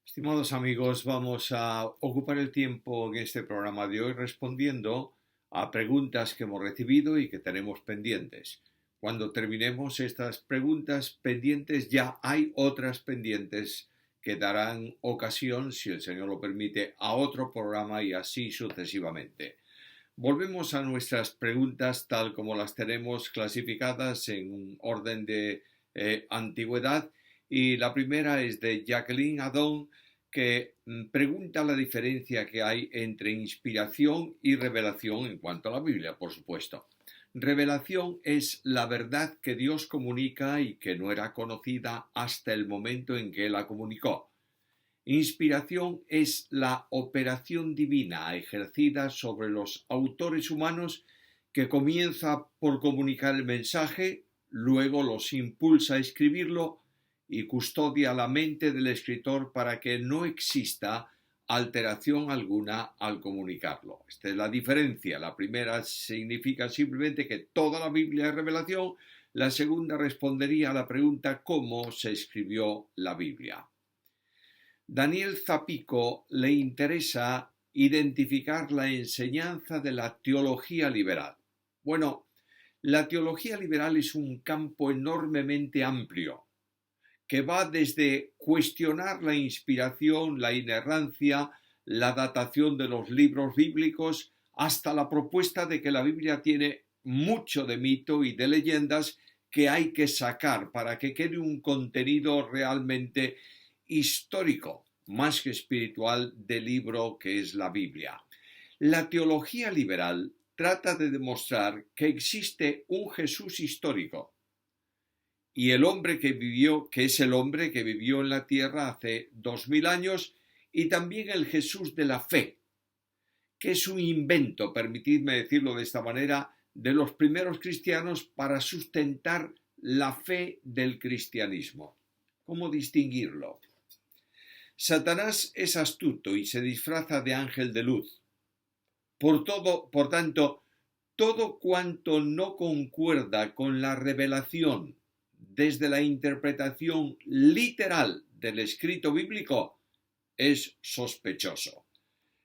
Estimados amigos, vamos a ocupar el tiempo en este programa de hoy respondiendo a preguntas que hemos recibido y que tenemos pendientes. Cuando terminemos estas preguntas pendientes, ya hay otras pendientes que darán ocasión, si el Señor lo permite, a otro programa y así sucesivamente. Volvemos a nuestras preguntas tal como las tenemos clasificadas en un orden de antigüedad, y la primera es de Jacqueline Adón, que pregunta la diferencia que hay entre inspiración y revelación en cuanto a la Biblia, por supuesto. Revelación es la verdad que Dios comunica y que no era conocida hasta el momento en que la comunicó. Inspiración es la operación divina ejercida sobre los autores humanos que comienza por comunicar el mensaje, luego los impulsa a escribirlo y custodia la mente del escritor para que no exista alteración alguna al comunicarlo. Esta es la diferencia. La primera significa simplemente que toda la Biblia es revelación. La segunda respondería a la pregunta ¿cómo se escribió la Biblia? Daniel Zapico le interesa identificar la enseñanza de la teología liberal. Bueno, la teología liberal es un campo enormemente amplio que va desde cuestionar la inspiración, la inerrancia, la datación de los libros bíblicos, hasta la propuesta de que la Biblia tiene mucho de mito y de leyendas que hay que sacar para que quede un contenido realmente histórico, más que espiritual, del libro que es la Biblia. La teología liberal trata de demostrar que existe un Jesús histórico y el hombre que vivió, que es el hombre que vivió en la tierra hace 2000 años, y también el Jesús de la fe, que es un invento, permitidme decirlo de esta manera, de los primeros cristianos para sustentar la fe del cristianismo. ¿Cómo distinguirlo? Satanás es astuto y se disfraza de ángel de luz. Por tanto, todo cuanto no concuerda con la revelación desde la interpretación literal del escrito bíblico es sospechoso.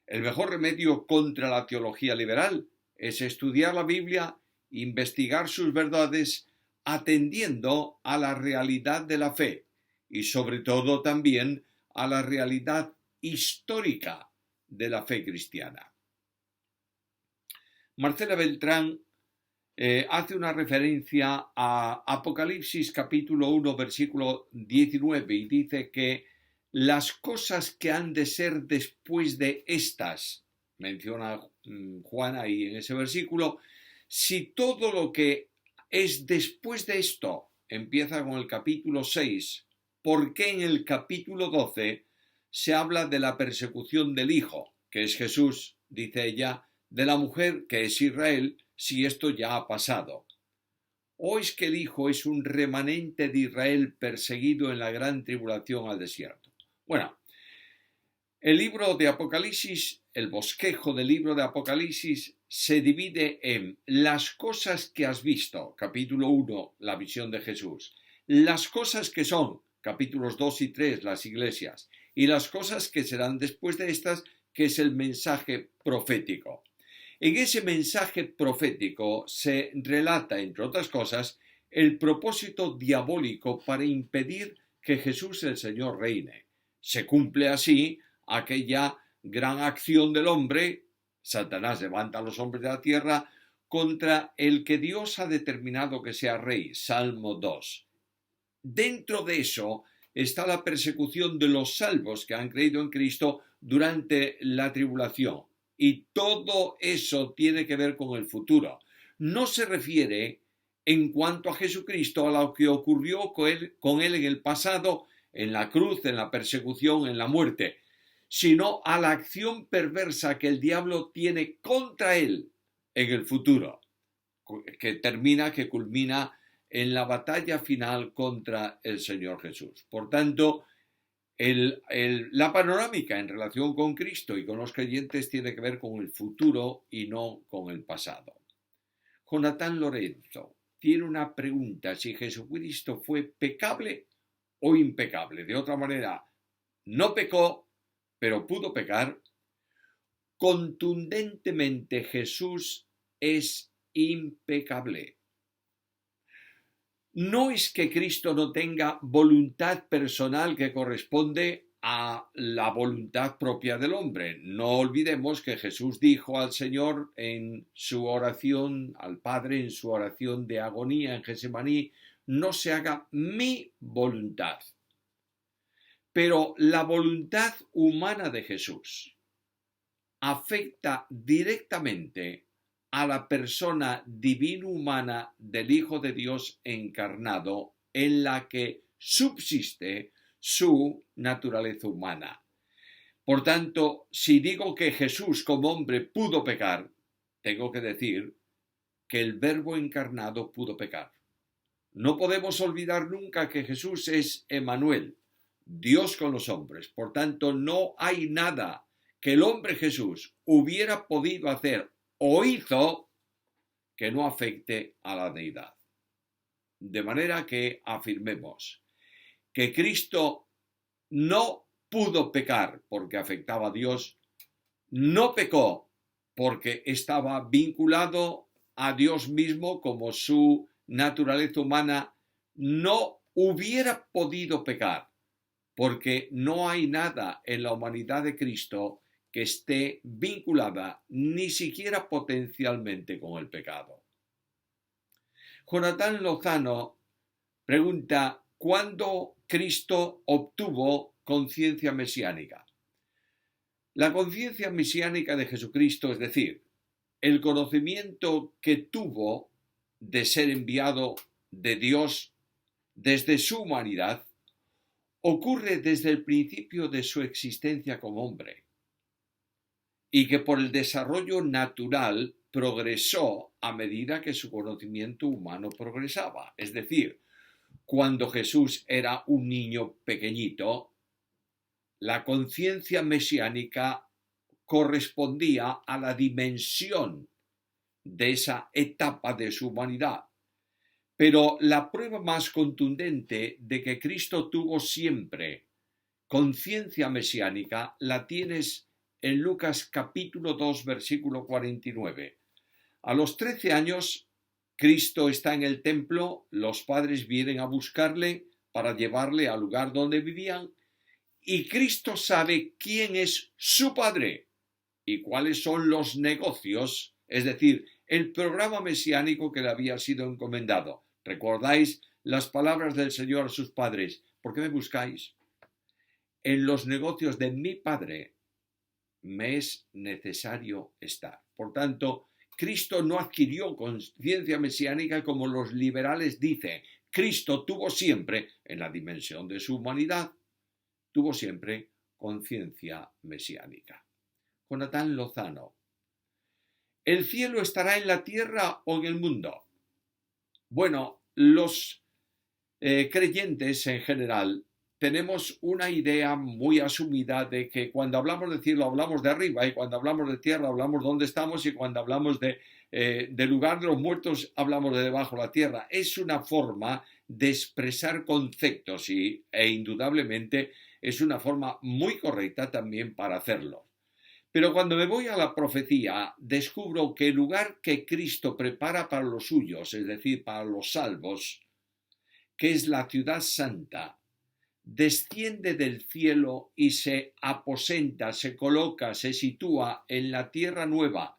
El mejor remedio contra la teología liberal es estudiar la Biblia, investigar sus verdades, atendiendo a la realidad de la fe y sobre todo también a la realidad histórica de la fe cristiana. Marcela Beltrán hace una referencia a Apocalipsis capítulo 1 versículo 19 y dice que las cosas que han de ser después de estas, menciona Juan ahí en ese versículo, si todo lo que es después de esto empieza con el capítulo 6, ¿por qué en el capítulo 12 se habla de la persecución del Hijo, que es Jesús, dice ella, de la mujer, que es Israel, si esto ya ha pasado? ¿O es que el Hijo es un remanente de Israel perseguido en la gran tribulación al desierto? Bueno, el libro de Apocalipsis, el bosquejo del libro de Apocalipsis, se divide en las cosas que has visto, capítulo 1, la visión de Jesús, las cosas que son, capítulos 2 y 3, las iglesias, y las cosas que serán después de estas, que es el mensaje profético. En ese mensaje profético se relata, entre otras cosas, el propósito diabólico para impedir que Jesús el Señor reine. Se cumple así aquella gran acción del hombre. Satanás levanta a los hombres de la tierra contra el que Dios ha determinado que sea rey, Salmo 2. Dentro de eso está la persecución de los salvos que han creído en Cristo durante la tribulación. Y todo eso tiene que ver con el futuro. No se refiere en cuanto a Jesucristo a lo que ocurrió con él en el pasado, en la cruz, en la persecución, en la muerte, sino a la acción perversa que el diablo tiene contra él en el futuro, que culmina en la batalla final contra el Señor Jesús. Por tanto, la panorámica en relación con Cristo y con los creyentes tiene que ver con el futuro y no con el pasado. Jonathan Lorenzo tiene una pregunta: si Jesucristo fue pecable o impecable. De otra manera, no pecó, pero pudo pecar, contundentemente Jesús es impecable. No es que Cristo no tenga voluntad personal que corresponde a la voluntad propia del hombre. No olvidemos que Jesús dijo al Señor en su oración, al Padre en su oración de agonía en Getsemaní, no se haga mi voluntad. Pero la voluntad humana de Jesús afecta directamente a la persona divino-humana del Hijo de Dios encarnado, en la que subsiste su naturaleza humana. Por tanto, si digo que Jesús como hombre pudo pecar, tengo que decir que el Verbo encarnado pudo pecar. No podemos olvidar nunca que Jesús es Emmanuel, Dios con los hombres. Por tanto, no hay nada que el hombre Jesús hubiera podido hacer o hizo que no afecte a la deidad. De manera que afirmemos que Cristo no pudo pecar porque afectaba a Dios, no pecó porque estaba vinculado a Dios mismo como su naturaleza humana, no hubiera podido pecar porque no hay nada en la humanidad de Cristo que esté vinculada ni siquiera potencialmente con el pecado. Jonathan Lozano pregunta: ¿cuándo Cristo obtuvo conciencia mesiánica? La conciencia mesiánica de Jesucristo, es decir, el conocimiento que tuvo de ser enviado de Dios desde su humanidad, ocurre desde el principio de su existencia como hombre, y que por el desarrollo natural progresó a medida que su conocimiento humano progresaba. Es decir, cuando Jesús era un niño pequeñito, la conciencia mesiánica correspondía a la dimensión de esa etapa de su humanidad. Pero la prueba más contundente de que Cristo tuvo siempre conciencia mesiánica la tienes en Lucas capítulo 2, versículo 49. A los 13 años, Cristo está en el templo, los padres vienen a buscarle para llevarle al lugar donde vivían, y Cristo sabe quién es su padre y cuáles son los negocios, es decir, el programa mesiánico que le había sido encomendado. ¿Recordáis las palabras del Señor a sus padres? ¿Por qué me buscáis? En los negocios de mi Padre me es necesario estar. Por tanto, Cristo no adquirió conciencia mesiánica como los liberales dicen. Cristo tuvo siempre, en la dimensión de su humanidad, tuvo siempre conciencia mesiánica. Jonathan Lozano: ¿el cielo estará en la tierra o en el mundo? Bueno, los creyentes en general tenemos una idea muy asumida de que cuando hablamos de cielo hablamos de arriba, y cuando hablamos de tierra hablamos de dónde estamos, y cuando hablamos del lugar de los muertos hablamos de debajo de la tierra. Es una forma de expresar conceptos e indudablemente es una forma muy correcta también para hacerlo. Pero cuando me voy a la profecía, descubro que el lugar que Cristo prepara para los suyos, es decir, para los salvos, que es la ciudad santa, desciende del cielo y se aposenta, se coloca, se sitúa en la tierra nueva.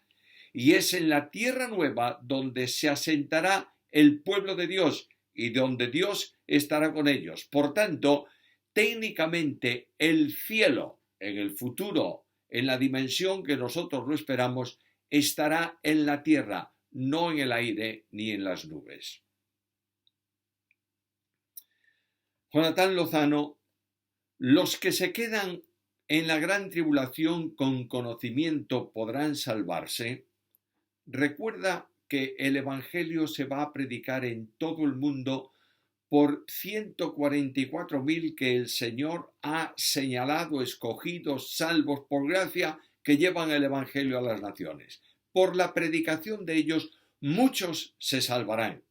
Y es en la tierra nueva donde se asentará el pueblo de Dios y donde Dios estará con ellos. Por tanto, técnicamente el cielo en el futuro, en la dimensión que nosotros lo esperamos, estará en la tierra, no en el aire ni en las nubes. Jonathan Lozano: los que se quedan en la gran tribulación con conocimiento podrán salvarse. Recuerda que el Evangelio se va a predicar en todo el mundo por 144.000 que el Señor ha señalado, escogidos, salvos por gracia, que llevan el Evangelio a las naciones. Por la predicación de ellos, muchos se salvarán.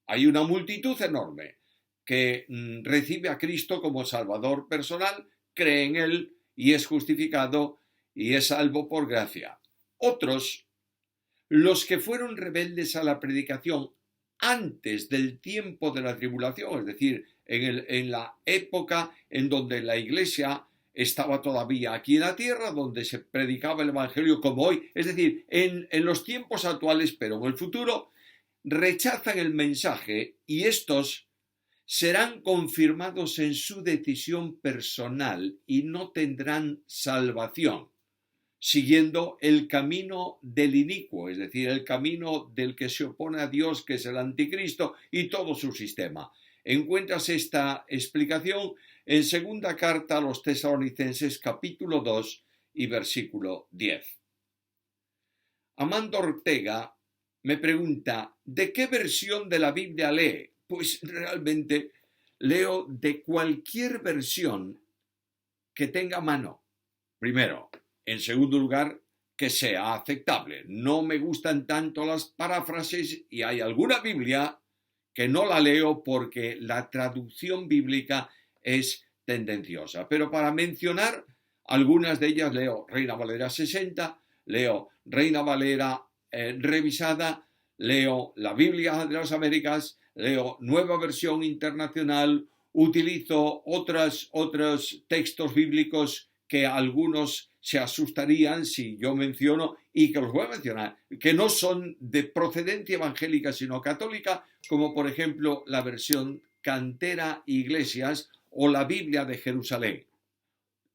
Hay una multitud enorme que recibe a Cristo como Salvador personal, cree en él y es justificado y es salvo por gracia. Otros, los que fueron rebeldes a la predicación antes del tiempo de la tribulación, es decir, en la época en donde la Iglesia estaba todavía aquí en la tierra, donde se predicaba el Evangelio como hoy, es decir, en los tiempos actuales, pero en el futuro, rechazan el mensaje y estos serán confirmados en su decisión personal y no tendrán salvación, siguiendo el camino del inicuo, es decir, el camino del que se opone a Dios, que es el anticristo y todo su sistema. Encuentras esta explicación en segunda carta a los Tesalonicenses, capítulo 2 y versículo 10. Amando Ortega me pregunta, ¿de qué versión de la Biblia lee? Pues realmente leo de cualquier versión que tenga a mano. Primero. En segundo lugar, que sea aceptable. No me gustan tanto las paráfrasis y hay alguna Biblia que no la leo porque la traducción bíblica es tendenciosa. Pero para mencionar algunas de ellas leo Reina Valera 60, leo Reina Valera revisada, leo la Biblia de las Américas, leo Nueva Versión Internacional, utilizo otros textos bíblicos que algunos se asustarían si yo menciono, y que los voy a mencionar, que no son de procedencia evangélica sino católica, como por ejemplo la versión Cantera Iglesias o la Biblia de Jerusalén.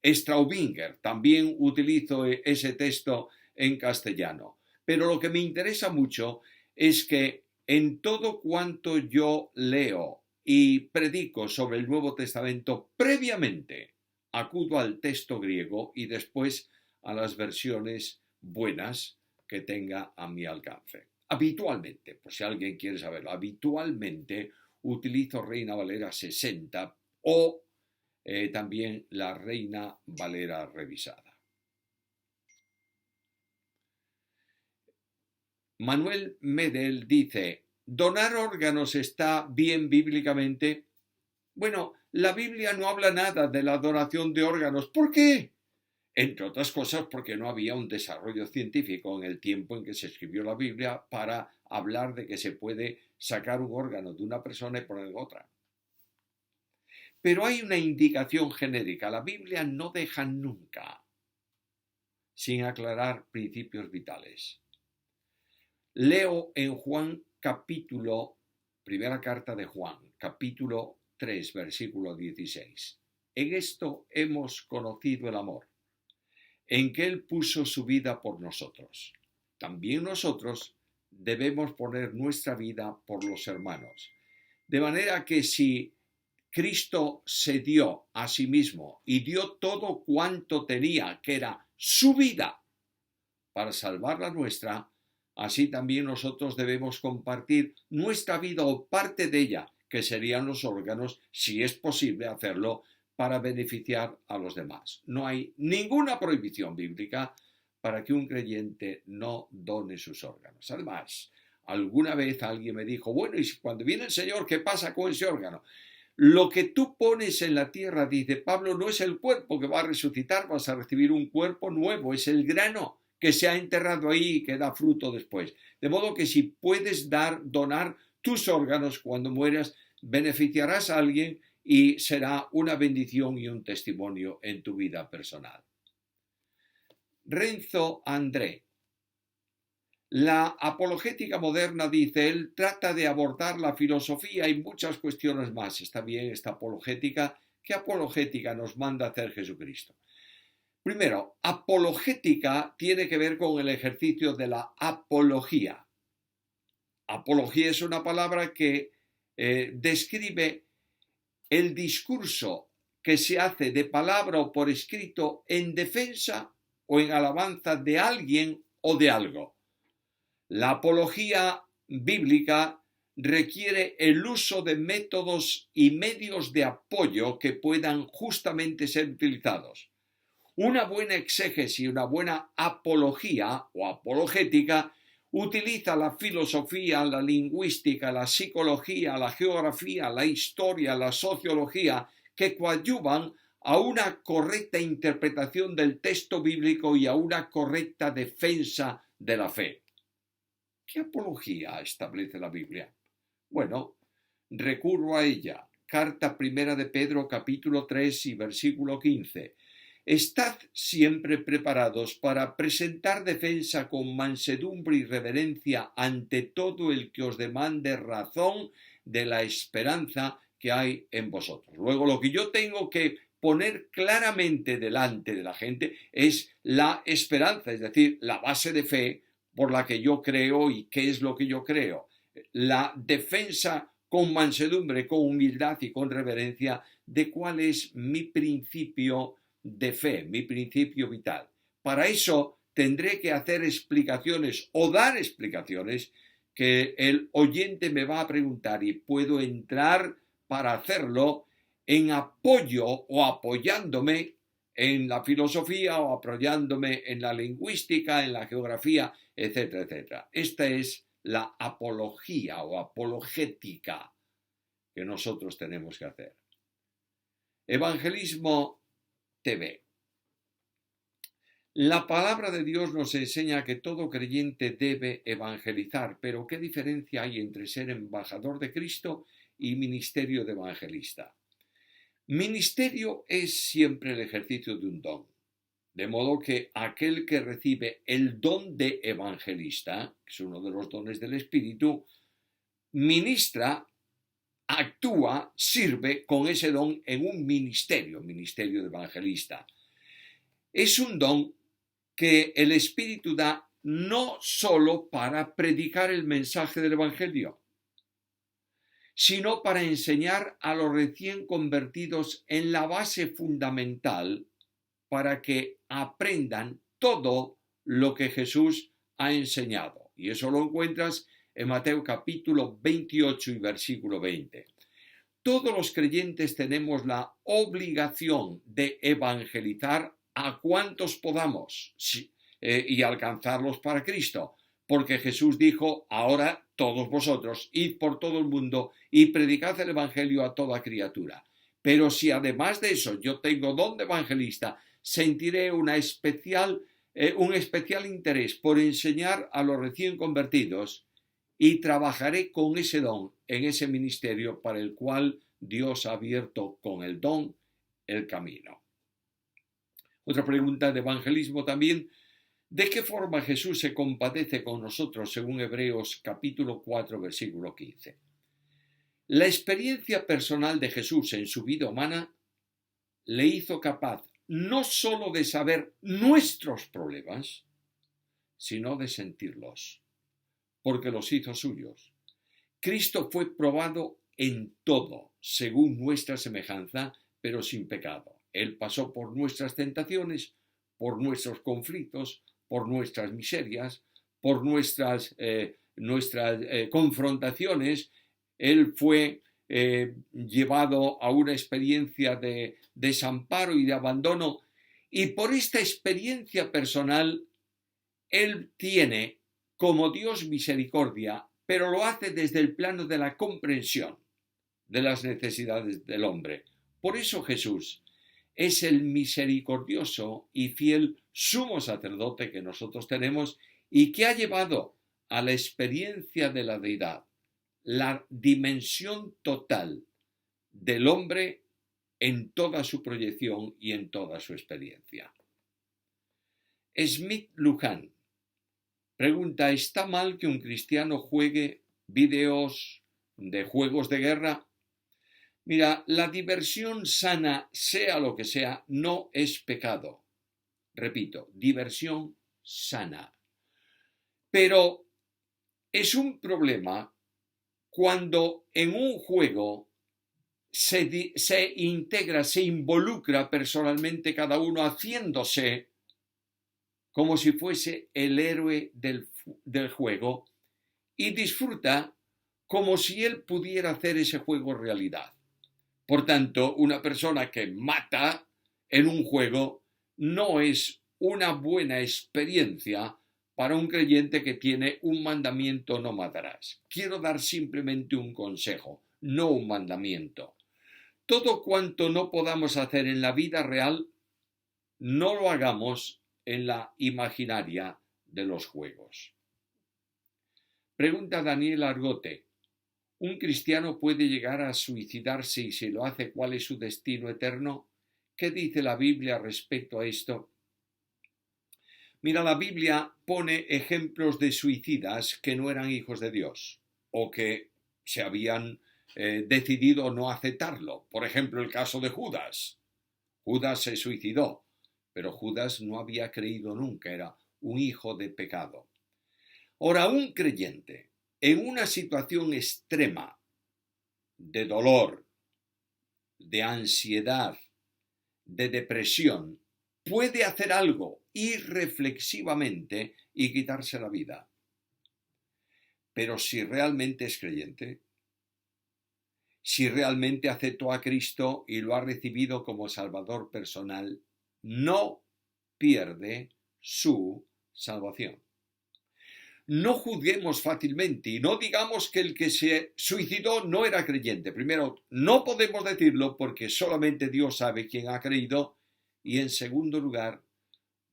Straubinger, también utilizo ese texto en castellano. Pero lo que me interesa mucho es que en todo cuanto yo leo y predico sobre el Nuevo Testamento, previamente acudo al texto griego y después a las versiones buenas que tenga a mi alcance. Habitualmente, por si alguien quiere saberlo, habitualmente utilizo Reina Valera 60 o también la Reina Valera revisada. Manuel Medel dice, ¿donar órganos está bien bíblicamente? Bueno, la Biblia no habla nada de la donación de órganos. ¿Por qué? Entre otras cosas porque no había un desarrollo científico en el tiempo en que se escribió la Biblia para hablar de que se puede sacar un órgano de una persona y poner otra. Pero hay una indicación genérica. La Biblia no deja nunca sin aclarar principios vitales. Leo en Juan primera carta de Juan, capítulo 3, versículo 16. En esto hemos conocido el amor, en que Él puso su vida por nosotros. También nosotros debemos poner nuestra vida por los hermanos. De manera que si Cristo se dio a sí mismo y dio todo cuanto tenía, que era su vida, para salvar la nuestra, así también nosotros debemos compartir nuestra vida o parte de ella, que serían los órganos, si es posible hacerlo, para beneficiar a los demás. No hay ninguna prohibición bíblica para que un creyente no done sus órganos. Además, alguna vez alguien me dijo, bueno, y cuando viene el Señor, ¿qué pasa con ese órgano? Lo que tú pones en la tierra, dice Pablo, no es el cuerpo que va a resucitar, vas a recibir un cuerpo nuevo, es el grano que se ha enterrado ahí y que da fruto después. De modo que si puedes donar tus órganos cuando mueras, beneficiarás a alguien y será una bendición y un testimonio en tu vida personal. Renzo André. La apologética moderna, dice él, trata de abordar la filosofía y muchas cuestiones más. Está bien esta apologética. ¿Qué apologética nos manda a hacer Jesucristo? Primero, apologética tiene que ver con el ejercicio de la apología. Apología es una palabra que describe el discurso que se hace de palabra o por escrito en defensa o en alabanza de alguien o de algo. La apología bíblica requiere el uso de métodos y medios de apoyo que puedan justamente ser utilizados. Una buena exégesis, una buena apología o apologética utiliza la filosofía, la lingüística, la psicología, la geografía, la historia, la sociología, que coadyuvan a una correcta interpretación del texto bíblico y a una correcta defensa de la fe. ¿Qué apología establece la Biblia? Bueno, recurro a ella. Carta primera de Pedro, capítulo 3 y versículo 15. Estad siempre preparados para presentar defensa con mansedumbre y reverencia ante todo el que os demande razón de la esperanza que hay en vosotros. Luego, lo que yo tengo que poner claramente delante de la gente es la esperanza, es decir, la base de fe por la que yo creo y qué es lo que yo creo. La defensa con mansedumbre, con humildad y con reverencia de cuál es mi principio de fe, mi principio vital. Para eso tendré que hacer explicaciones o dar explicaciones que el oyente me va a preguntar y puedo entrar para hacerlo en apoyo o apoyándome en la filosofía o apoyándome en la lingüística, en la geografía, etcétera, etcétera. Esta es la apología o apologética que nosotros tenemos que hacer. Evangelismo TV. La palabra de Dios nos enseña que todo creyente debe evangelizar, pero ¿qué diferencia hay entre ser embajador de Cristo y ministerio de evangelista? Ministerio es siempre el ejercicio de un don, de modo que aquel que recibe el don de evangelista, que es uno de los dones del Espíritu, ministra, actúa, sirve con ese don en un ministerio de evangelista. Es un don que el Espíritu da no solo para predicar el mensaje del Evangelio, sino para enseñar a los recién convertidos en la base fundamental para que aprendan todo lo que Jesús ha enseñado. Y eso lo encuentras en Mateo capítulo 28 y versículo 20. Todos los creyentes tenemos la obligación de evangelizar a cuantos podamos y alcanzarlos para Cristo, porque Jesús dijo: ahora todos vosotros id por todo el mundo y predicad el evangelio a toda criatura. Pero si además de eso yo tengo don de evangelista, sentiré un especial interés por enseñar a los recién convertidos y trabajaré con ese don en ese ministerio para el cual Dios ha abierto con el don el camino. Otra pregunta de evangelismo también: ¿de qué forma Jesús se compadece con nosotros según Hebreos capítulo 4 versículo 15? La experiencia personal de Jesús en su vida humana le hizo capaz no sólo de saber nuestros problemas, sino de sentirlos, porque los hizo suyos. Cristo fue probado en todo, según nuestra semejanza, pero sin pecado. Él pasó por nuestras tentaciones, por nuestros conflictos, por nuestras miserias, por nuestras confrontaciones. Él fue llevado a una experiencia de desamparo y de abandono, y por esta experiencia personal Él tiene como Dios misericordia, pero lo hace desde el plano de la comprensión de las necesidades del hombre. Por eso Jesús es el misericordioso y fiel sumo sacerdote que nosotros tenemos y que ha llevado a la experiencia de la deidad la dimensión total del hombre en toda su proyección y en toda su experiencia. Smith Lujan pregunta: ¿está mal que un cristiano juegue vídeos de juegos de guerra? Mira, la diversión sana, sea lo que sea, no es pecado. Repito, diversión sana. Pero es un problema cuando en un juego se integra, se involucra personalmente cada uno, haciéndose como si fuese el héroe del juego y disfruta como si él pudiera hacer ese juego realidad. Por tanto, una persona que mata en un juego no es una buena experiencia para un creyente que tiene un mandamiento: no matarás. Quiero dar simplemente un consejo, no un mandamiento. todo cuanto no podamos hacer en la vida real, no lo hagamos en la imaginaria de los juegos. Pregunta Daniel Argote. ¿Un cristiano puede llegar a suicidarse y si lo hace, cuál es su destino eterno? ¿Qué dice la Biblia respecto a esto? Mira, la Biblia pone ejemplos de suicidas que no eran hijos de Dios o que se habían decidido no aceptarlo. Por ejemplo, el caso de Judas. Judas se suicidó, pero Judas no había creído nunca, era un hijo de pecado. Ahora, un creyente en una situación extrema de dolor, de ansiedad, de depresión, puede hacer algo irreflexivamente y quitarse la vida. Pero si realmente es creyente, si realmente aceptó a Cristo y lo ha recibido como Salvador personal, no pierde su salvación. No juzguemos fácilmente y no digamos que el que se suicidó no era creyente. Primero, no podemos decirlo porque solamente Dios sabe quién ha creído. Y en segundo lugar,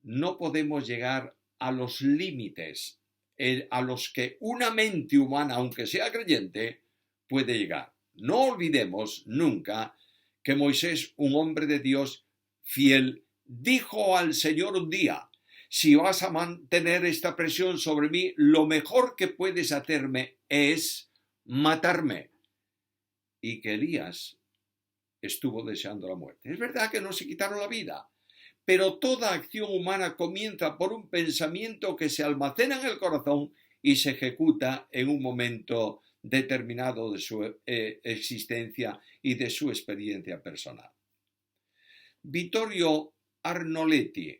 no podemos llegar a los límites a los que una mente humana, aunque sea creyente, puede llegar. No olvidemos nunca que Moisés, un hombre de Dios fiel, dijo al Señor un día: si vas a mantener esta presión sobre mí, lo mejor que puedes hacerme es matarme. Y que Elías estuvo deseando la muerte. Es verdad que no se quitaron la vida, pero toda acción humana comienza por un pensamiento que se almacena en el corazón y se ejecuta en un momento determinado de su existencia y de su experiencia personal. Vittorio Arnoletti.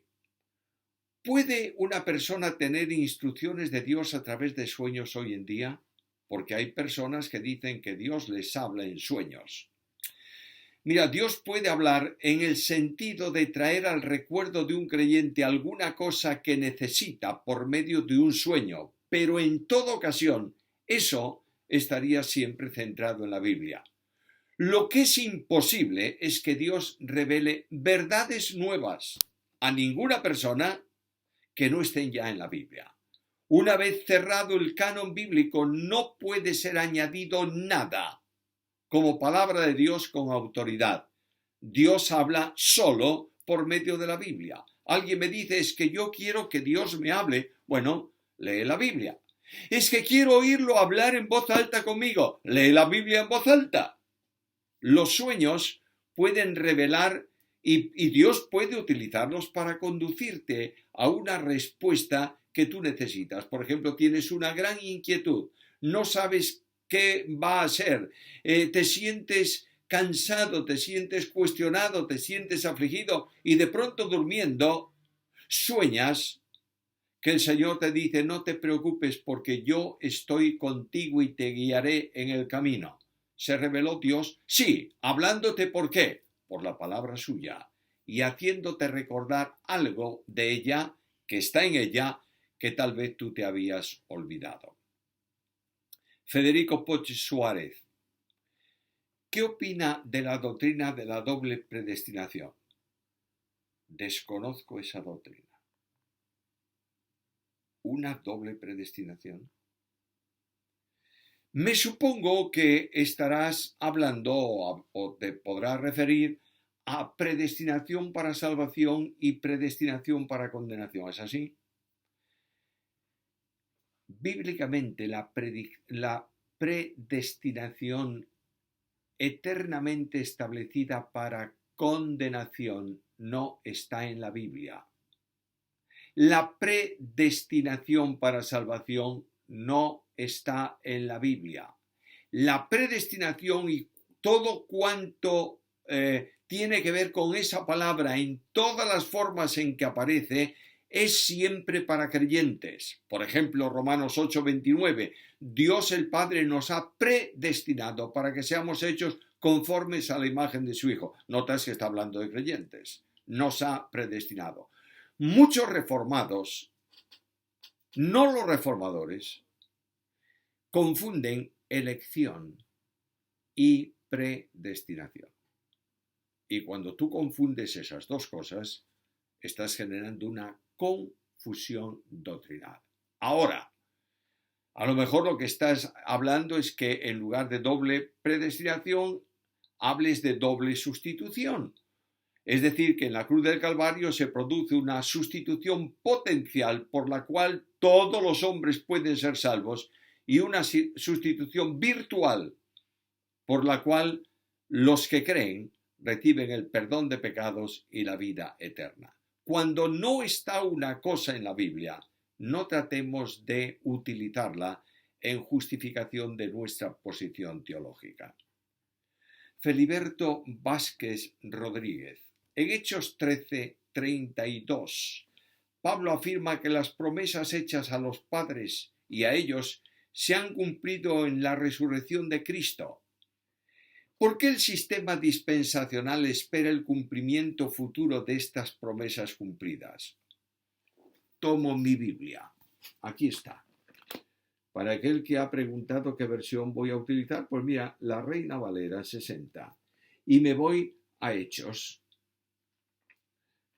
¿Puede una persona tener instrucciones de Dios a través de sueños hoy en día? Porque hay personas que dicen que Dios les habla en sueños. Mira, Dios puede hablar en el sentido de traer al recuerdo de un creyente alguna cosa que necesita por medio de un sueño, pero en toda ocasión eso estaría siempre centrado en la Biblia. Lo que es imposible es que Dios revele verdades nuevas a ninguna persona que no estén ya en la Biblia. Una vez cerrado el canon bíblico, no puede ser añadido nada como palabra de Dios con autoridad. Dios habla solo por medio de la Biblia. Alguien me dice: es que yo quiero que Dios me hable. Bueno, lee la Biblia. Es que quiero oírlo hablar en voz alta conmigo. Lee la Biblia en voz alta. Los sueños pueden revelar y Dios puede utilizarlos para conducirte a una respuesta que tú necesitas. Por ejemplo, tienes una gran inquietud, no sabes qué va a ser, te sientes cansado, te sientes cuestionado, te sientes afligido y de pronto durmiendo sueñas que el Señor te dice: no te preocupes porque yo estoy contigo y te guiaré en el camino. ¿Se reveló Dios? Sí, hablándote. ¿Por qué? Por la palabra suya y haciéndote recordar algo de ella que está en ella que tal vez tú te habías olvidado. Federico Poch Suárez. ¿Qué opina de la doctrina de la doble predestinación? Desconozco esa doctrina. ¿Una doble predestinación? Me supongo que estarás hablando o te podrás referir a predestinación para salvación y predestinación para condenación. ¿Es así? Bíblicamente la predestinación eternamente establecida para condenación no está en la Biblia. La predestinación para salvación no está en la Biblia. La predestinación y todo cuanto tiene que ver con esa palabra en todas las formas en que aparece es siempre para creyentes. Por ejemplo, Romanos 8:29, Dios el Padre nos ha predestinado para que seamos hechos conformes a la imagen de su Hijo. Notas que está hablando de creyentes. Nos ha predestinado. Muchos reformados, no los reformadores, confunden elección y predestinación. Y cuando tú confundes esas dos cosas, estás generando una confusión doctrinal. Ahora, a lo mejor lo que estás hablando es que en lugar de doble predestinación, hables de doble sustitución. Es decir, que en la cruz del Calvario se produce una sustitución potencial por la cual todos los hombres pueden ser salvos y una sustitución virtual por la cual los que creen reciben el perdón de pecados y la vida eterna. Cuando no está una cosa en la Biblia, no tratemos de utilizarla en justificación de nuestra posición teológica. Feliberto Vázquez Rodríguez. En Hechos 13:32, Pablo afirma que las promesas hechas a los padres y a ellos se han cumplido en la resurrección de Cristo. ¿Por qué el sistema dispensacional espera el cumplimiento futuro de estas promesas cumplidas? Tomo mi Biblia. Aquí está. Para aquel que ha preguntado qué versión voy a utilizar, pues mira, la Reina Valera 60. Y me voy a Hechos,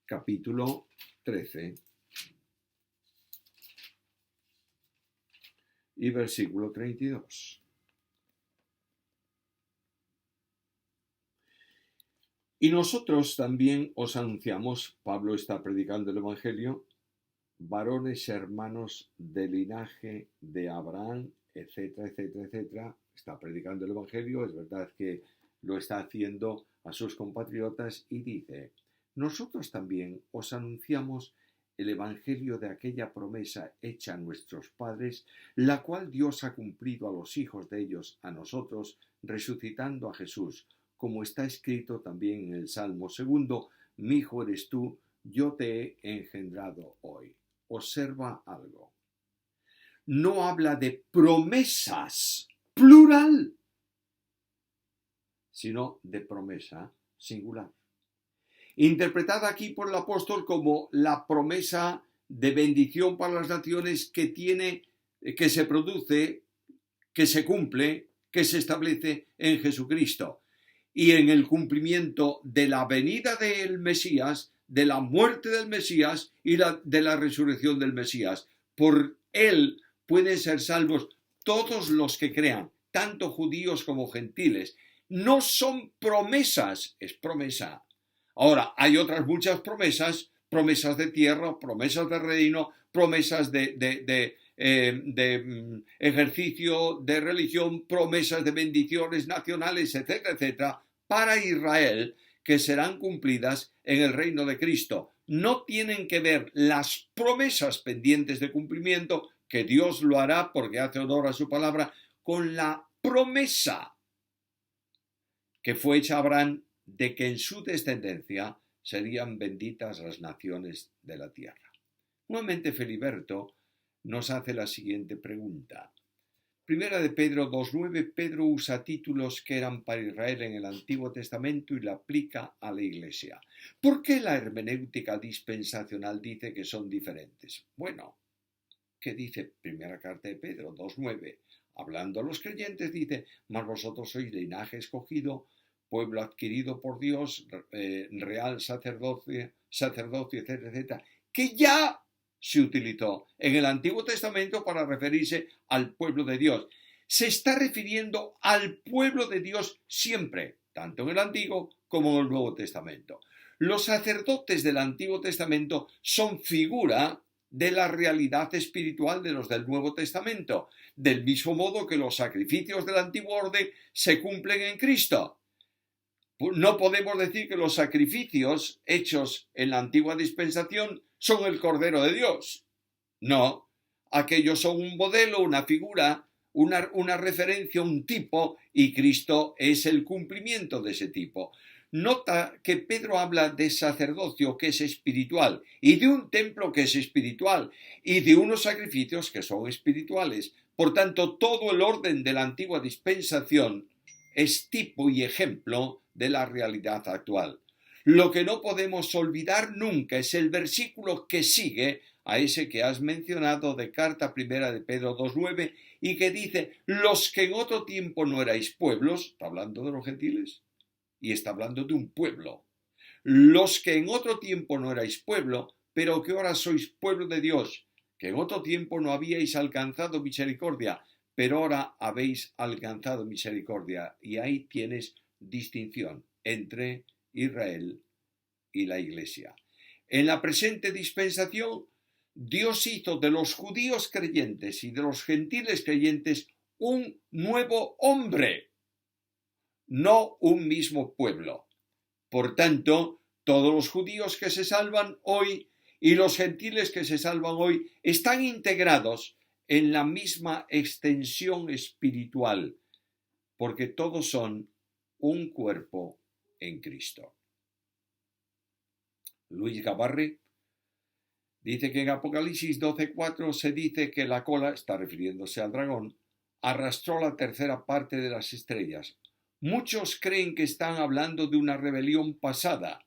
capítulo 13 y versículo 32. Y nosotros también os anunciamos, Pablo está predicando el Evangelio, varones hermanos de linaje de Abraham, etcétera, etcétera, etcétera. Está predicando el Evangelio, es verdad que lo está haciendo a sus compatriotas y dice, nosotros también os anunciamos el Evangelio de aquella promesa hecha a nuestros padres, la cual Dios ha cumplido a los hijos de ellos, a nosotros, resucitando a Jesús, como está escrito también en el Salmo 2, mi hijo eres tú, yo te he engendrado hoy. Observa algo. No habla de promesas, plural, sino de promesa singular. Interpretada aquí por el apóstol como la promesa de bendición para las naciones que se produce, que se cumple, que se establece en Jesucristo. Y en el cumplimiento de la venida del Mesías, de la muerte del Mesías y de la resurrección del Mesías. Por él pueden ser salvos todos los que crean, tanto judíos como gentiles. No son promesas, es promesa. Ahora, hay otras muchas promesas, promesas de tierra, promesas de reino, promesas de ejercicio de religión, promesas de bendiciones nacionales, etcétera, etcétera, para Israel, que serán cumplidas en el reino de Cristo. No tienen que ver las promesas pendientes de cumplimiento, que Dios lo hará porque hace honor a su palabra, con la promesa que fue hecha a Abraham de que en su descendencia serían benditas las naciones de la tierra. Nuevamente Feliberto nos hace la siguiente pregunta. Primera de Pedro 2:9, Pedro usa títulos que eran para Israel en el Antiguo Testamento y la aplica a la Iglesia. ¿Por qué la hermenéutica dispensacional dice que son diferentes? Bueno, ¿qué dice primera carta de Pedro 2:9? Hablando a los creyentes dice, mas vosotros sois linaje escogido, pueblo adquirido por Dios, real sacerdocio, etcétera, etcétera, que ya se utilizó en el Antiguo Testamento para referirse al pueblo de Dios. Se está refiriendo al pueblo de Dios siempre, tanto en el Antiguo como en el Nuevo Testamento. Los sacerdotes del Antiguo Testamento son figura de la realidad espiritual de los del Nuevo Testamento, del mismo modo que los sacrificios del antiguo orden se cumplen en Cristo. No podemos decir que los sacrificios hechos en la antigua dispensación son el Cordero de Dios. No, aquellos son un modelo, una figura, una referencia, un tipo, y Cristo es el cumplimiento de ese tipo. Nota que Pedro habla de sacerdocio que es espiritual y de un templo que es espiritual y de unos sacrificios que son espirituales. Por tanto, todo el orden de la antigua dispensación es tipo y ejemplo de la realidad actual. Lo que no podemos olvidar nunca es el versículo que sigue a ese que has mencionado de carta primera de Pedro 2:9 y que dice, los que en otro tiempo no erais pueblos, está hablando de los gentiles, y está hablando de un pueblo. Los que en otro tiempo no erais pueblo, pero que ahora sois pueblo de Dios, que en otro tiempo no habíais alcanzado misericordia, pero ahora habéis alcanzado misericordia. Y ahí tienes distinción entre Israel y la Iglesia. En la presente dispensación, Dios hizo de los judíos creyentes y de los gentiles creyentes un nuevo hombre, no un mismo pueblo. Por tanto, todos los judíos que se salvan hoy y los gentiles que se salvan hoy están integrados en la misma extensión espiritual, porque todos son un cuerpo en Cristo. Luis Gabarre dice que en Apocalipsis 12:4 se dice que la cola, está refiriéndose al dragón, arrastró la tercera parte de las estrellas. Muchos creen que están hablando de una rebelión pasada,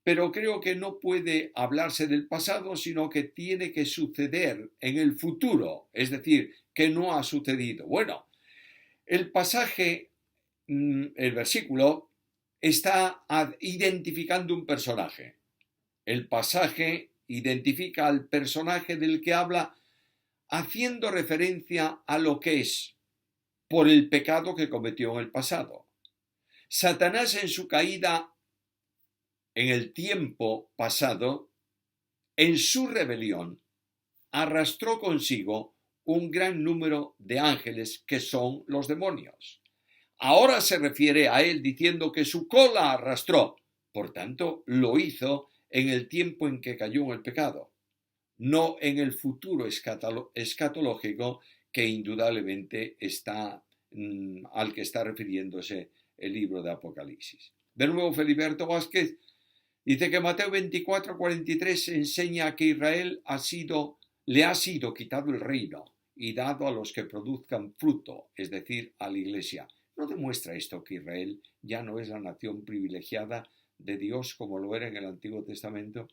pero creo que no puede hablarse del pasado, sino que tiene que suceder en el futuro, es decir, que no ha sucedido. Bueno, el pasaje, el versículo, está identificando un personaje. El pasaje identifica al personaje del que habla haciendo referencia a lo que es por el pecado que cometió en el pasado. Satanás en su caída en el tiempo pasado, en su rebelión, arrastró consigo un gran número de ángeles que son los demonios. Ahora se refiere a él diciendo que su cola arrastró, por tanto lo hizo en el tiempo en que cayó en el pecado, no en el futuro escatológico que indudablemente está al que está refiriéndose el libro de Apocalipsis. De nuevo, Feliberto Vázquez dice que Mateo 24:43 enseña que Israel le ha sido quitado el reino y dado a los que produzcan fruto, es decir, a la Iglesia. ¿No demuestra esto que Israel ya no es la nación privilegiada de Dios como lo era en el Antiguo Testamento?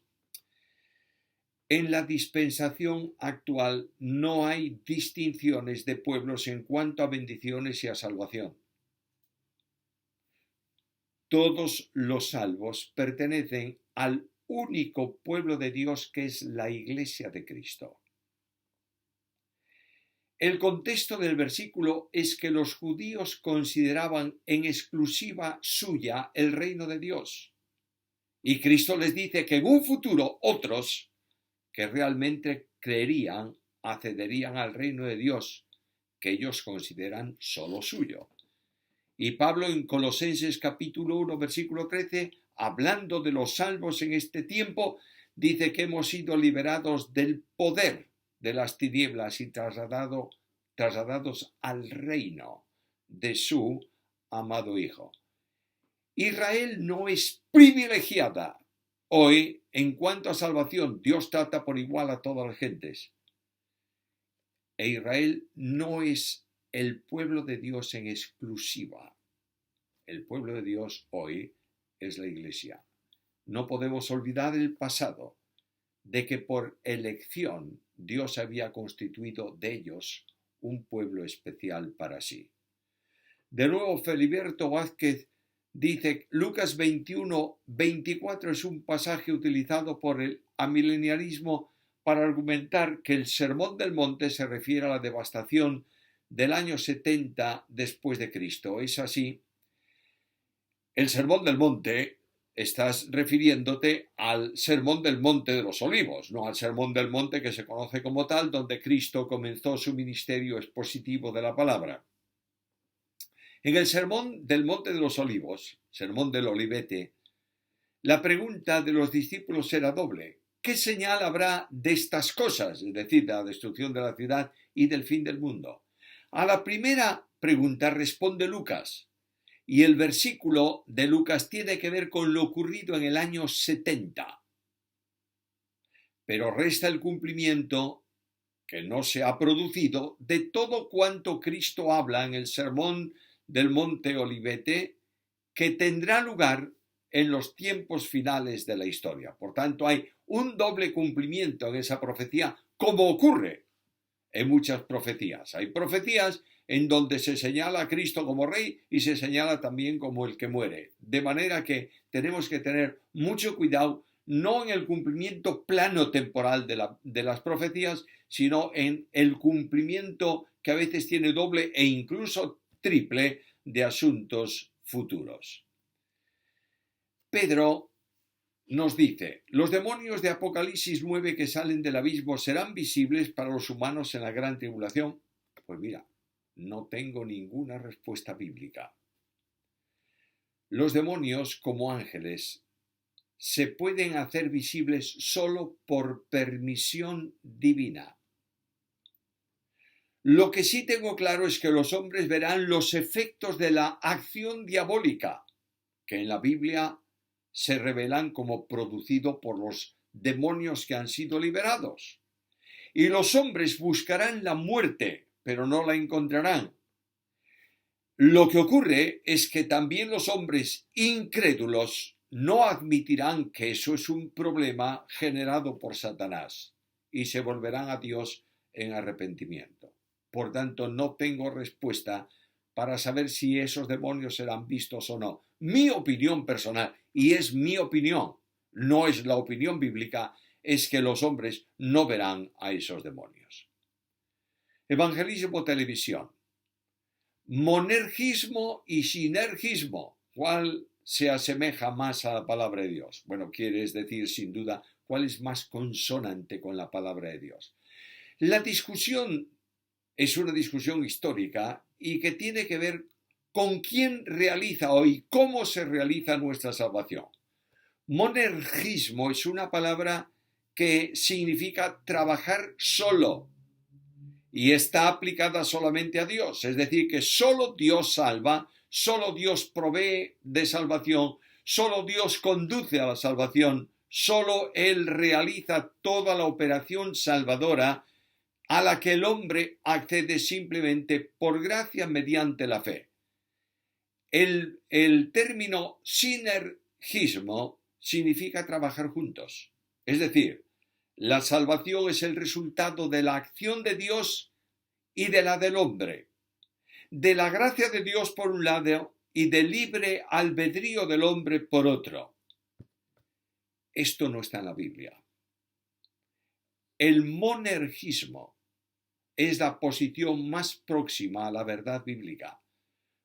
En la dispensación actual no hay distinciones de pueblos en cuanto a bendiciones y a salvación. Todos los salvos pertenecen al único pueblo de Dios que es la Iglesia de Cristo. El contexto del versículo es que los judíos consideraban en exclusiva suya el reino de Dios. Y Cristo les dice que en un futuro otros que realmente creerían accederían al reino de Dios, que ellos consideran solo suyo. Y Pablo en Colosenses capítulo 1, versículo 13, hablando de los salvos en este tiempo, dice que hemos sido liberados del poder de las tinieblas y trasladados al reino de su amado Hijo. Israel no es privilegiada. Hoy, en cuanto a salvación, Dios trata por igual a todas las gentes. E Israel no es el pueblo de Dios en exclusiva. El pueblo de Dios hoy es la Iglesia. No podemos olvidar el pasado, de que por elección Dios había constituido de ellos un pueblo especial para sí. De nuevo, Feliberto Vázquez dice, Lucas 21:24 es un pasaje utilizado por el amilenialismo para argumentar que el Sermón del Monte se refiere a la devastación del año 70 después de Cristo. Es así. El Sermón del Monte, estás refiriéndote al Sermón del Monte de los Olivos, no al Sermón del Monte que se conoce como tal, donde Cristo comenzó su ministerio expositivo de la palabra. En el Sermón del Monte de los Olivos, Sermón del Olivete, la pregunta de los discípulos era doble. ¿Qué señal habrá de estas cosas? Es decir, de la destrucción de la ciudad y del fin del mundo. A la primera pregunta responde Lucas, y el versículo de Lucas tiene que ver con lo ocurrido en el año 70. Pero resta el cumplimiento, que no se ha producido, de todo cuanto Cristo habla en el Sermón del Monte Olivete, que tendrá lugar en los tiempos finales de la historia. Por tanto, hay un doble cumplimiento en esa profecía, como ocurre en muchas profecías. Hay profecías en donde se señala a Cristo como Rey y se señala también como el que muere. De manera que tenemos que tener mucho cuidado, no en el cumplimiento plano temporal de las profecías, sino en el cumplimiento que a veces tiene doble e incluso triple de asuntos futuros. Pedro nos dice: los demonios de Apocalipsis 9 que salen del abismo serán visibles para los humanos en la gran tribulación. Pues mira, no tengo ninguna respuesta bíblica. Los demonios, como ángeles, se pueden hacer visibles solo por permisión divina. Lo que sí tengo claro es que los hombres verán los efectos de la acción diabólica, que en la Biblia se revelan como producido por los demonios que han sido liberados. Y los hombres buscarán la muerte, pero no la encontrarán. Lo que ocurre es que también los hombres incrédulos no admitirán que eso es un problema generado por Satanás y se volverán a Dios en arrepentimiento. Por tanto, no tengo respuesta para saber si esos demonios serán vistos o no. Mi opinión personal, y es mi opinión, no es la opinión bíblica, es que los hombres no verán a esos demonios. Evangelismo televisión. Monergismo y sinergismo. ¿Cuál se asemeja más a la palabra de Dios? Bueno, quieres decir sin duda cuál es más consonante con la palabra de Dios. La discusión es una discusión histórica y que tiene que ver con quién realiza hoy, cómo se realiza nuestra salvación. Monergismo es una palabra que significa trabajar solo y está aplicada solamente a Dios, es decir, que solo Dios salva, solo Dios provee de salvación, solo Dios conduce a la salvación, solo Él realiza toda la operación salvadora a la que el hombre accede simplemente por gracia mediante la fe. El término sinergismo significa trabajar juntos. Es decir, la salvación es el resultado de la acción de Dios y de la del hombre, de la gracia de Dios por un lado y del libre albedrío del hombre por otro. Esto no está en la Biblia. El monergismo es la posición más próxima a la verdad bíblica,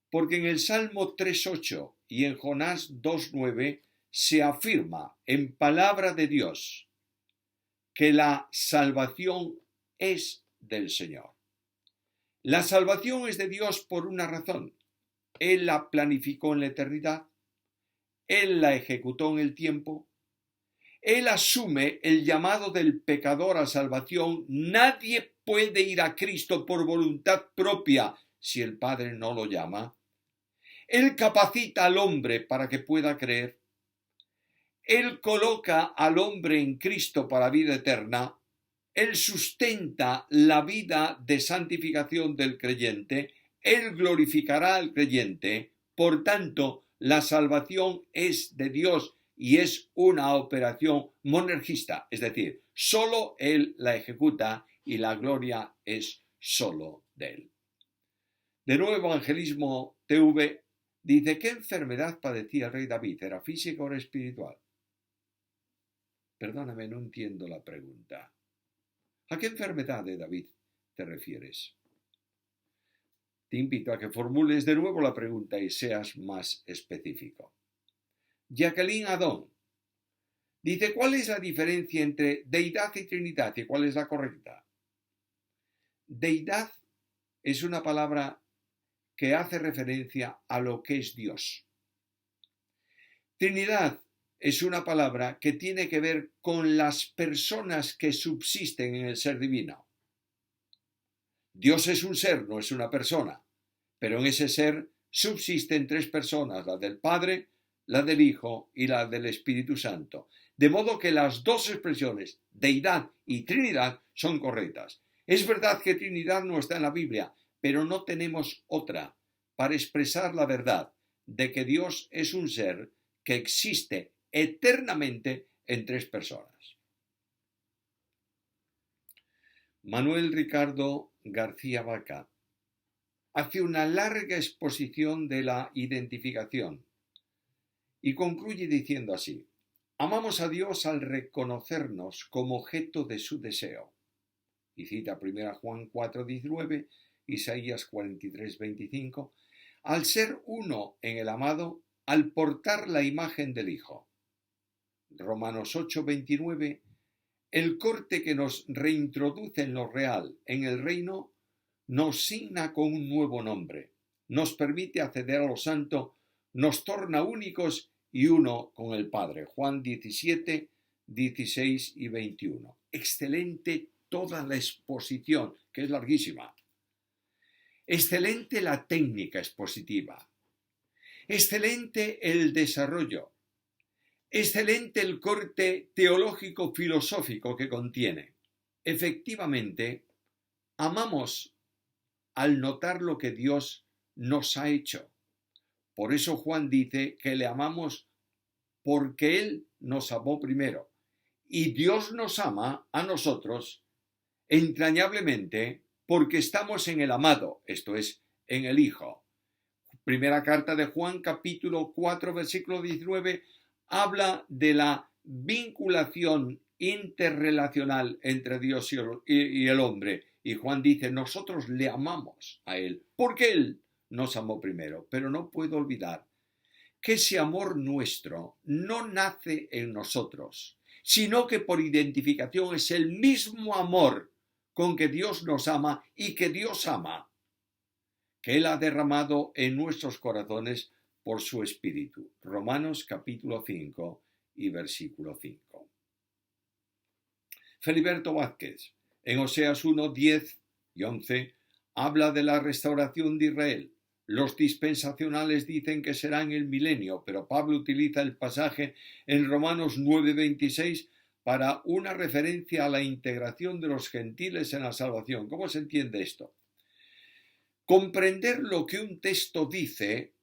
porque en el Salmo 3.8 y en Jonás 2.9 se afirma en palabra de Dios que la salvación es del Señor. La salvación es de Dios por una razón. Él la planificó en la eternidad, Él la ejecutó en el tiempo, Él asume el llamado del pecador a salvación. Nadie puede ir a Cristo por voluntad propia si el Padre no lo llama. Él capacita al hombre para que pueda creer. Él coloca al hombre en Cristo para vida eterna. Él sustenta la vida de santificación del creyente. Él glorificará al creyente. Por tanto, la salvación es de Dios y es una operación monergista, es decir, solo Él la ejecuta y la gloria es solo de Él. De nuevo, Evangelismo TV dice: ¿qué enfermedad padecía el rey David? ¿Era física o era espiritual? Perdóname, no entiendo la pregunta. ¿A qué enfermedad de David te refieres? Te invito a que formules de nuevo la pregunta y seas más específico. Jacqueline Adón dice: ¿cuál es la diferencia entre deidad y trinidad y cuál es la correcta? Deidad es una palabra que hace referencia a lo que es Dios. Trinidad es una palabra que tiene que ver con las personas que subsisten en el ser divino. Dios es un ser, no es una persona, pero en ese ser subsisten tres personas: la del Padre, la del Hijo y la del Espíritu Santo. De modo que las dos expresiones, deidad y trinidad, son correctas. Es verdad que Trinidad no está en la Biblia, pero no tenemos otra para expresar la verdad de que Dios es un ser que existe eternamente en tres personas. Manuel Ricardo García Vaca hace una larga exposición de la identificación y concluye diciendo así: amamos a Dios al reconocernos como objeto de su deseo. Y cita 1 Juan 4:19, Isaías 43:25, al ser uno en el amado, al portar la imagen del Hijo. Romanos 8:29, el corte que nos reintroduce en lo real, en el reino, nos signa con un nuevo nombre, nos permite acceder a lo santo, nos torna únicos y uno con el Padre. Juan 17, 16 y 21. Excelente toda la exposición, que es larguísima. Excelente la técnica expositiva. Excelente el desarrollo. Excelente el corte teológico-filosófico que contiene. Efectivamente, amamos al notar lo que Dios nos ha hecho. Por eso Juan dice que le amamos porque Él nos amó primero. Y Dios nos ama a nosotros entrañablemente porque estamos en el amado, esto es, en el Hijo. Primera carta de Juan, capítulo 4, versículo 19, habla de la vinculación interrelacional entre Dios y el hombre. Y Juan dice, nosotros le amamos a Él, porque Él nos amó primero. Pero no puedo olvidar que ese amor nuestro no nace en nosotros, sino que por identificación es el mismo amor con que Dios nos ama y que Dios ama, que Él ha derramado en nuestros corazones por su Espíritu. Romanos capítulo 5 y versículo 5. Feliberto Vázquez, en Oseas 1, 10 y 11, habla de la restauración de Israel. Los dispensacionales dicen que será en el milenio, pero Pablo utiliza el pasaje en Romanos 9, 26 para una referencia a la integración de los gentiles en la salvación. ¿Cómo se entiende esto? Comprender lo que un texto dice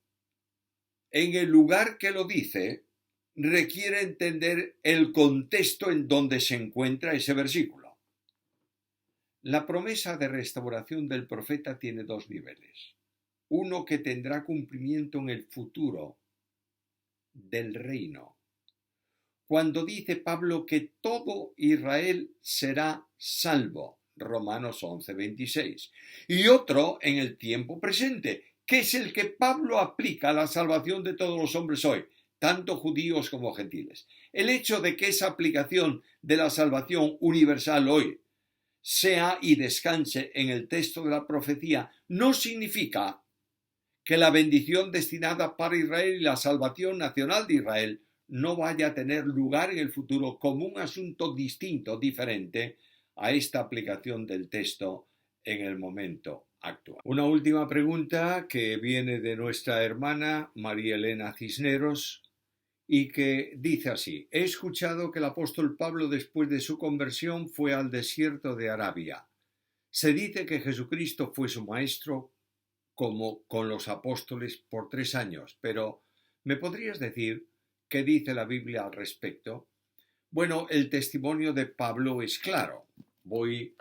en el lugar que lo dice requiere entender el contexto en donde se encuentra ese versículo. La promesa de restauración del profeta tiene dos niveles. Uno que tendrá cumplimiento en el futuro del reino. Cuando dice Pablo que todo Israel será salvo, Romanos 11, 26. Y otro en el tiempo presente, que es el que Pablo aplica a la salvación de todos los hombres hoy, tanto judíos como gentiles. El hecho de que esa aplicación de la salvación universal hoy sea y descanse en el texto de la profecía no significa que la bendición destinada para Israel y la salvación nacional de Israel no vaya a tener lugar en el futuro como un asunto distinto, diferente a esta aplicación del texto en el momento actual. Una última pregunta que viene de nuestra hermana María Elena Cisneros y que dice así: he escuchado que el apóstol Pablo después de su conversión fue al desierto de Arabia. Se dice que Jesucristo fue su maestro como con los apóstoles por 3 años, pero ¿me podrías decir qué dice la Biblia al respecto? Bueno, el testimonio de Pablo es claro. Voy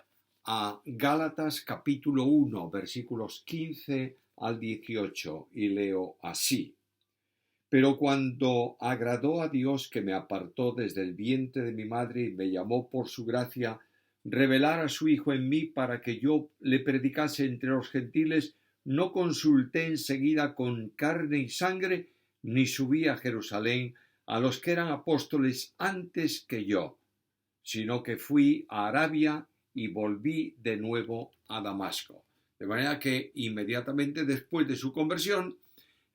a Gálatas capítulo 1, versículos 15 al 18 y leo así. Pero cuando agradó a Dios que me apartó desde el vientre de mi madre y me llamó por su gracia, revelar a su Hijo en mí para que yo le predicase entre los gentiles, no consulté enseguida con carne y sangre, ni subí a Jerusalén a los que eran apóstoles antes que yo, sino que fui a Arabia y volví de nuevo a Damasco. De manera que inmediatamente después de su conversión,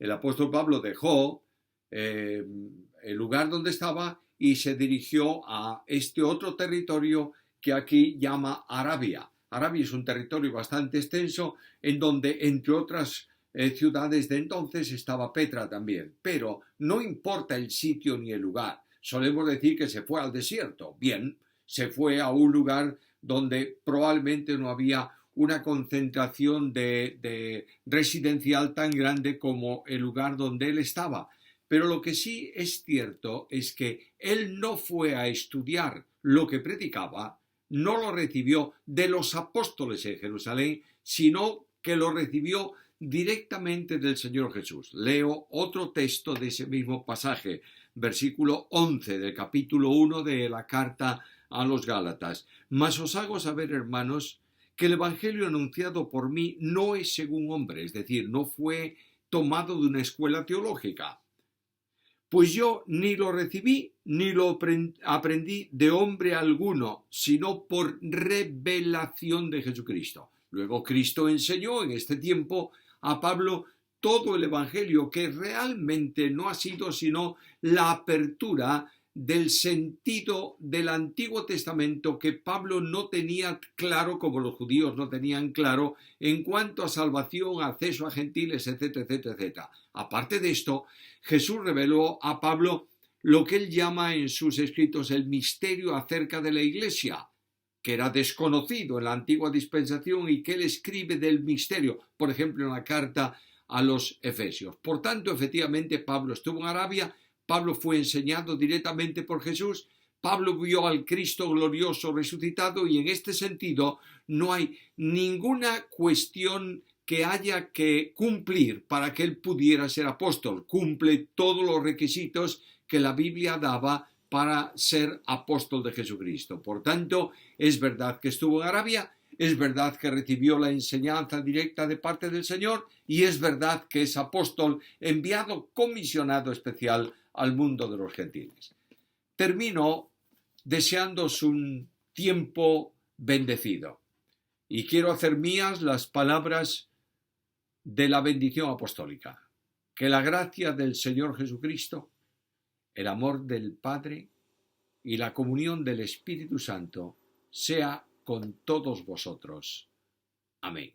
el apóstol Pablo dejó el lugar donde estaba y se dirigió a este otro territorio que aquí llama Arabia. Arabia es un territorio bastante extenso en donde, entre otras ciudades de entonces, estaba Petra también. Pero no importa el sitio ni el lugar. Solemos decir que se fue al desierto. Bien, se fue a un lugar donde probablemente no había una concentración de residencial tan grande como el lugar donde él estaba. Pero lo que sí es cierto es que él no fue a estudiar lo que predicaba, no lo recibió de los apóstoles en Jerusalén, sino que lo recibió directamente del Señor Jesús. Leo otro texto de ese mismo pasaje, versículo 11 del capítulo 1 de la carta a los Gálatas. Mas os hago saber, hermanos, que el evangelio anunciado por mí no es según hombre, es decir, no fue tomado de una escuela teológica. Pues yo ni lo recibí ni lo aprendí de hombre alguno, sino por revelación de Jesucristo. Luego Cristo enseñó en este tiempo a Pablo todo el evangelio, que realmente no ha sido sino la apertura del sentido del Antiguo Testamento que Pablo no tenía claro, como los judíos no tenían claro, en cuanto a salvación, acceso a gentiles, etcétera, etcétera, etcétera. Aparte de esto, Jesús reveló a Pablo lo que él llama en sus escritos el misterio acerca de la Iglesia, que era desconocido en la antigua dispensación y que él escribe del misterio, por ejemplo en la carta a los Efesios. Por tanto, efectivamente, Pablo estuvo en Arabia, Pablo fue enseñado directamente por Jesús, Pablo vio al Cristo glorioso resucitado y en este sentido no hay ninguna cuestión que haya que cumplir para que él pudiera ser apóstol. Cumple todos los requisitos que la Biblia daba para ser apóstol de Jesucristo. Por tanto, es verdad que estuvo en Arabia, es verdad que recibió la enseñanza directa de parte del Señor y es verdad que es apóstol enviado, comisionado especial al mundo de los gentiles. Termino deseándoos un tiempo bendecido y quiero hacer mías las palabras de la bendición apostólica. Que la gracia del Señor Jesucristo, el amor del Padre y la comunión del Espíritu Santo sea con todos vosotros. Amén.